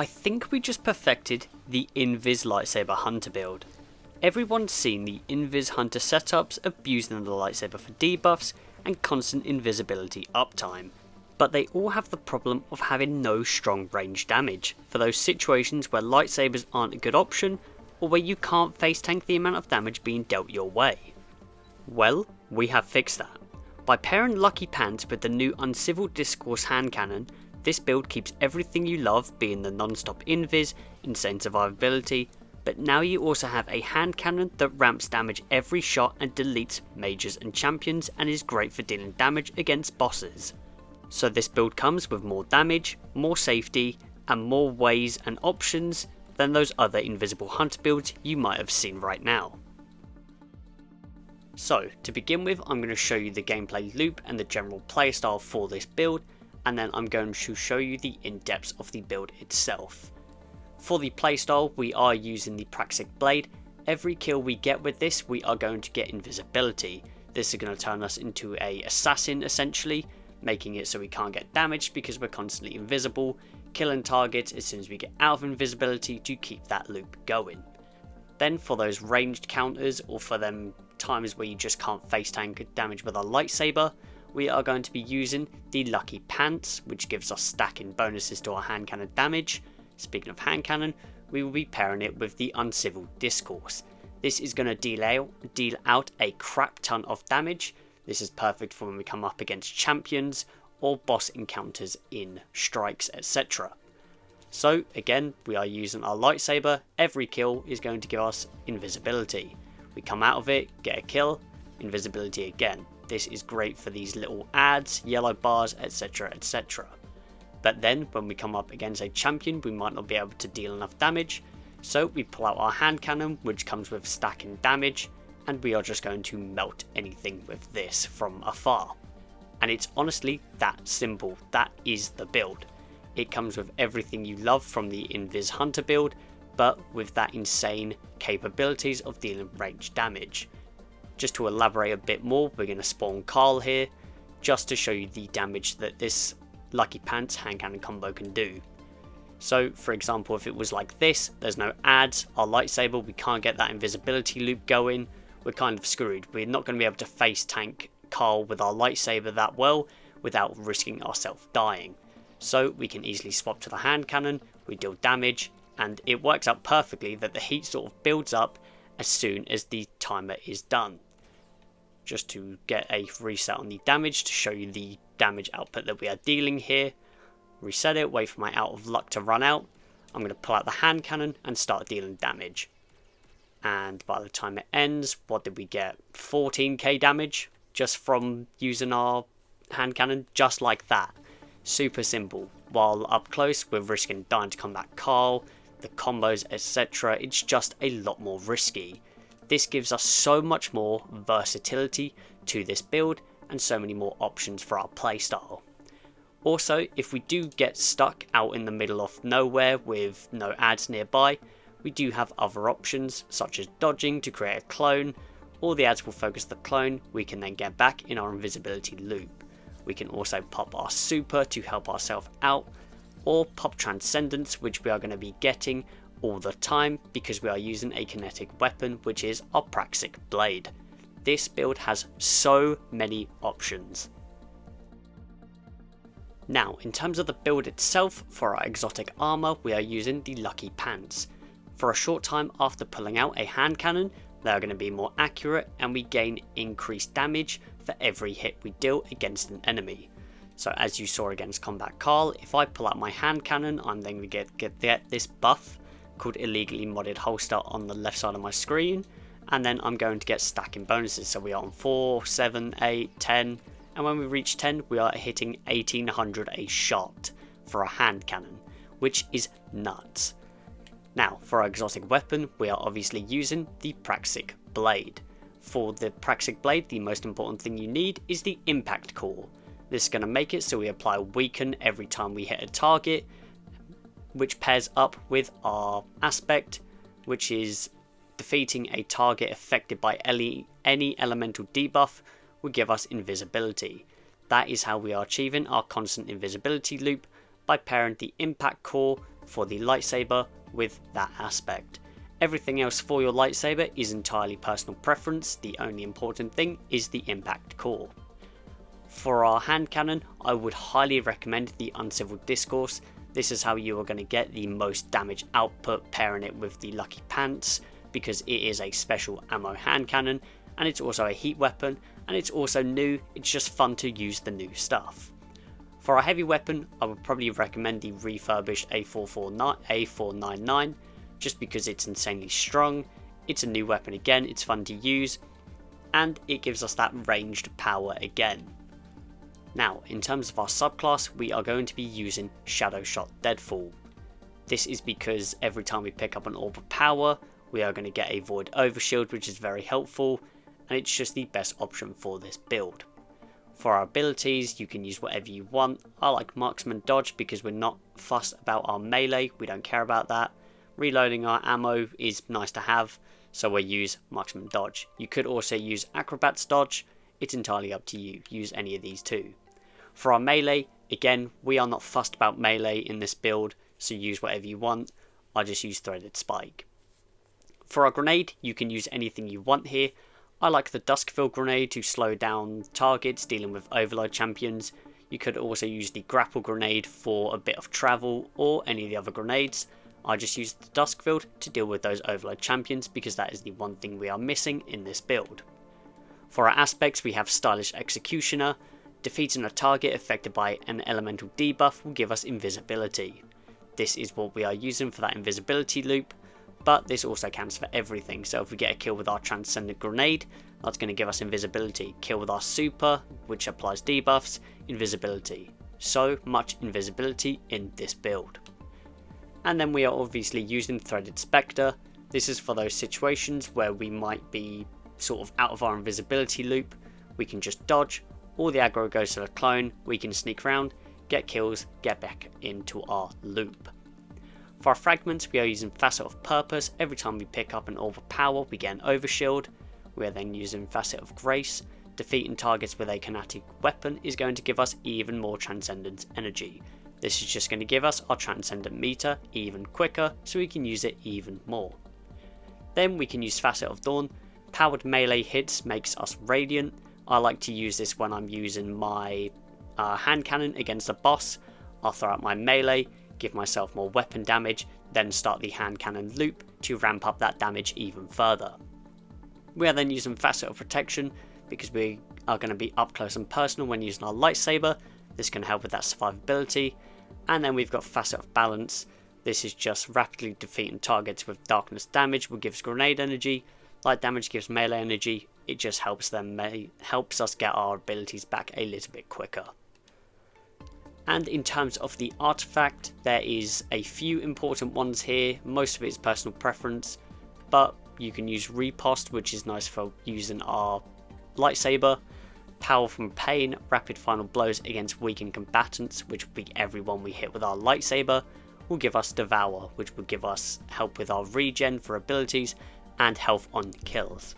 I think we just perfected the Invis Lightsaber Hunter build. Everyone's seen the Invis Hunter setups abusing the lightsaber for debuffs and constant invisibility uptime, but they all have the problem of having no strong range damage for those situations where lightsabers aren't a good option or where you can't face tank the amount of damage being dealt your way. Well, we have fixed that. By pairing Lucky Pants with the new Uncivil Discourse hand cannon, this build keeps everything you love, being the non-stop invis, insane survivability, but now you also have a hand cannon that ramps damage every shot and deletes mages and champions and is great for dealing damage against bosses. So this build comes with more damage, more safety, and more ways and options than those other invisible hunter builds you might have seen right now. So to begin with, I'm going to show you the gameplay loop and the general playstyle for this build, and then I'm going to show you the in-depths of the build itself. For the playstyle, we are using the Praxic Blade. Every kill we get with this, we are going to get invisibility. This is going to turn us into an assassin essentially, making it so we can't get damaged because we're constantly invisible, killing targets as soon as we get out of invisibility to keep that loop going. Then for those ranged counters, or for them times where you just can't face tank damage with a lightsaber, we are going to be using the Lucky Pants, which gives us stacking bonuses to our hand cannon damage. Speaking of hand cannon, we will be pairing it with the Uncivil Discourse. This is going to deal out a crap ton of damage. This is perfect for when we come up against champions or boss encounters in strikes, etc. So again, we are using our lightsaber. Every kill is going to give us invisibility. We come out of it, get a kill, invisibility again. This is great for these little ads, yellow bars, etc, etc. But then when we come up against a champion, we might not be able to deal enough damage, so we pull out our hand cannon, which comes with stacking damage, and we are just going to melt anything with this from afar. And it's honestly that simple. That is the build. It comes with everything you love from the Invis Hunter build, but with that insane capabilities of dealing range damage. Just to elaborate a bit more, we're going to spawn Carl here, just to show you the damage that this Lucky Pants hand cannon combo can do. So for example, if it was like this, there's no ads, our lightsaber, we can't get that invisibility loop going, we're kind of screwed. We're not going to be able to face tank Carl with our lightsaber that well without risking ourselves dying. So we can easily swap to the hand cannon, we deal damage, and it works out perfectly that the heat sort of builds up as soon as the timer is done. Just to get a reset on the damage to show you the damage output that we are dealing here. Reset it, wait for my out of luck to run out. I'm going to pull out the hand cannon and start dealing damage. And by the time it ends, what did we get? 14k damage just from using our hand cannon, just like that. Super simple. While up close, we're risking dying to combat Carl, the combos, etc. It's just a lot more risky. This gives us so much more versatility to this build and so many more options for our playstyle. Also, if we do get stuck out in the middle of nowhere with no ads nearby, we do have other options such as dodging to create a clone, or the ads will focus the clone, we can then get back in our invisibility loop. We can also pop our super to help ourselves out, or pop Transcendence, which we are going to be getting all the time because we are using a kinetic weapon, which is our Praxic Blade. This build has so many options. Now, in terms of the build itself, for our exotic armor, we are using the Lucky Pants. For a short time after pulling out a hand cannon, they are going to be more accurate and we gain increased damage for every hit we deal against an enemy. So as you saw against Combat Carl, if I pull out my hand cannon, I'm then going to get this buff called Illegally Modded Holster on the left side of my screen, and then I'm going to get stacking bonuses. So we are on 4, 7, 8, 10, and when we reach 10 we are hitting 1800 a shot for a hand cannon, which is nuts. Now for our exotic weapon, we are obviously using the Praxic Blade. For the Praxic Blade, the most important thing you need is the impact core. This is going to make it so we apply Weaken every time we hit a target, which pairs up with our aspect, which is defeating a target affected by any elemental debuff will give us invisibility. That is how we are achieving our constant invisibility loop, by pairing the impact core for the lightsaber with that aspect. Everything else for your lightsaber is entirely personal preference. The only important thing is the impact core. For our hand cannon, I would highly recommend the Uncivil Discourse. This is how you are going to get the most damage output, pairing it with the Lucky Pants, because it is a special ammo hand cannon, and it's also a heat weapon, and it's also new. It's just fun to use the new stuff. For our heavy weapon, I would probably recommend the refurbished A499, just because it's insanely strong. It's a new weapon again, it's fun to use, and it gives us that ranged power again. Now, in terms of our subclass, we are going to be using Shadow Shot Deadfall. This is because every time we pick up an orb of power, we are going to get a Void Overshield, which is very helpful, and it's just the best option for this build. For our abilities, you can use whatever you want. I like Marksman Dodge because we're not fussed about our melee, we don't care about that. Reloading our ammo is nice to have, so we'll use Marksman Dodge. You could also use Acrobat's Dodge, it's entirely up to you, use any of these too. For our melee, again, we are not fussed about melee in this build, so use whatever you want. I just use Threaded Spike. For our grenade, you can use anything you want here. I like the Duskville grenade to slow down targets dealing with overload champions. You could also use the grapple grenade for a bit of travel, or any of the other grenades. I just use the Duskville to deal with those overload champions because that is the one thing we are missing in this build. For our aspects, we have Stylish Executioner. Defeating a target affected by an elemental debuff will give us invisibility. This is what we are using for that invisibility loop, but this also counts for everything. So if we get a kill with our Transcendent Grenade, that's going to give us invisibility. Kill with our Super, which applies debuffs, invisibility. So much invisibility in this build. And then we are obviously using Threaded Spectre. This is for those situations where we might be sort of out of our invisibility loop. We can just dodge. All the aggro goes to the clone, we can sneak around, get kills, get back into our loop. For our fragments, we are using Facet of Purpose. Every time we pick up an orb of power, we get an overshield. We are then using Facet of Grace. Defeating targets with a kinetic weapon is going to give us even more Transcendence energy. This is just going to give us our Transcendent meter even quicker, so we can use it even more. Then we can use Facet of Dawn. Powered melee hits makes us radiant. I like to use this when I'm using my hand cannon against a boss. I'll throw out my melee, give myself more weapon damage, then start the hand cannon loop to ramp up that damage even further. We are then using Facet of Protection because we are going to be up close and personal when using our lightsaber. This can help with that survivability. And then we've got Facet of Balance. This is just rapidly defeating targets with darkness damage, which gives grenade energy. Light damage gives melee energy. It just helps us get our abilities back a little bit quicker. And in terms of the artifact, there is a few important ones here. Most of it is personal preference, but you can use Riposte, which is nice for using our lightsaber. Power from Pain, rapid final blows against weakened combatants, which will be everyone we hit with our lightsaber, will give us Devour, which will give us help with our regen for abilities and health on kills.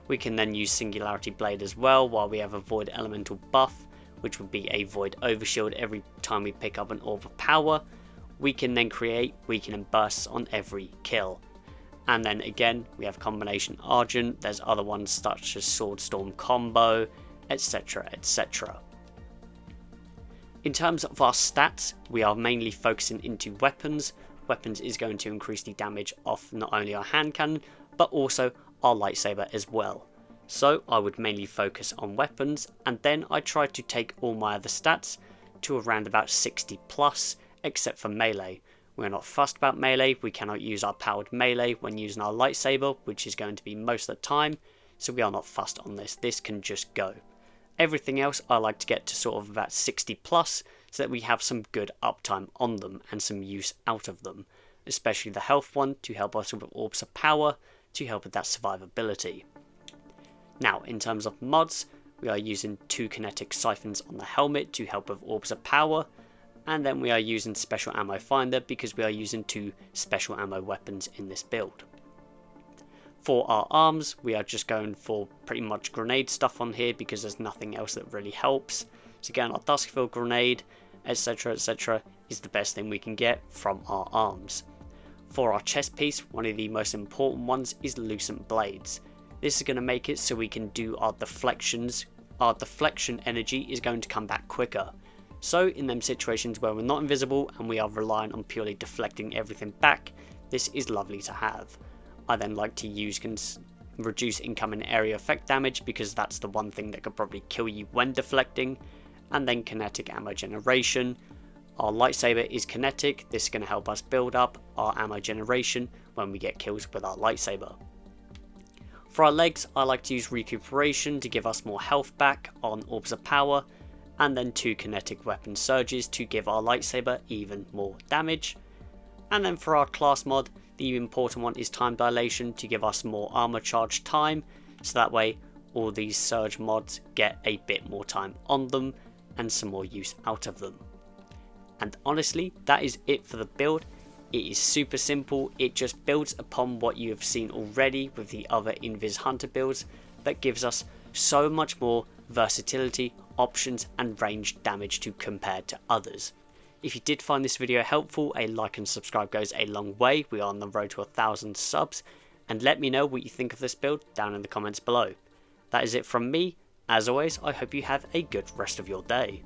We can then use Singularity Blade as well, while we have a Void Elemental buff, which would be a Void Overshield every time we pick up an Orb of Power. We can then create weakening bursts on every kill. And then again, we have Combination Argent, there's other ones such as Sword Storm Combo, etc, etc. In terms of our stats, we are mainly focusing into weapons. Weapons is going to increase the damage off not only our hand cannon, but also our lightsaber as well. So I would mainly focus on weapons, and then I try to take all my other stats to around about 60 plus, except for melee. We're not fussed about melee, we cannot use our powered melee when using our lightsaber, which is going to be most of the time, so we are not fussed on this, this can just go. Everything else I like to get to sort of about 60 plus, so that we have some good uptime on them and some use out of them, especially the health one to help us with Orbs of Power, to help with that survivability. Now, in terms of mods, we are using 2 kinetic siphons on the helmet to help with Orbs of Power, and then we are using Special Ammo Finder because we are using 2 special ammo weapons in this build. For our arms, we are just going for pretty much grenade stuff on here because there's nothing else that really helps. So again, our Duskville grenade, etc, etc, is the best thing we can get from our arms. For our chest piece, one of the most important ones is lucent blades. This is going to make it so we can do our deflections. Our deflection energy is going to come back quicker. So in them situations where we're not invisible and we are relying on purely deflecting everything back, this is lovely to have. I then like to use reduce incoming area effect damage, because that's the one thing that could probably kill you when deflecting, and then kinetic ammo generation. Our lightsaber is kinetic. This is going to help us build up our ammo generation when we get kills with our lightsaber. For our legs, I like to use recuperation to give us more health back on orbs of power, and then 2 kinetic weapon surges to give our lightsaber even more damage. And then for our class mod, the important one is time dilation to give us more armor charge time, so that way all these surge mods get a bit more time on them and some more use out of them. And honestly, that is it for the build. It is super simple. It just builds upon what you have seen already with the other Invis Hunter builds, that gives us so much more versatility, options and range damage to compare to others. If you did find this video helpful, a like and subscribe goes a long way. We are on the road to 1,000 subs, and let me know what you think of this build down in the comments below. That is it from me. As always, I hope you have a good rest of your day.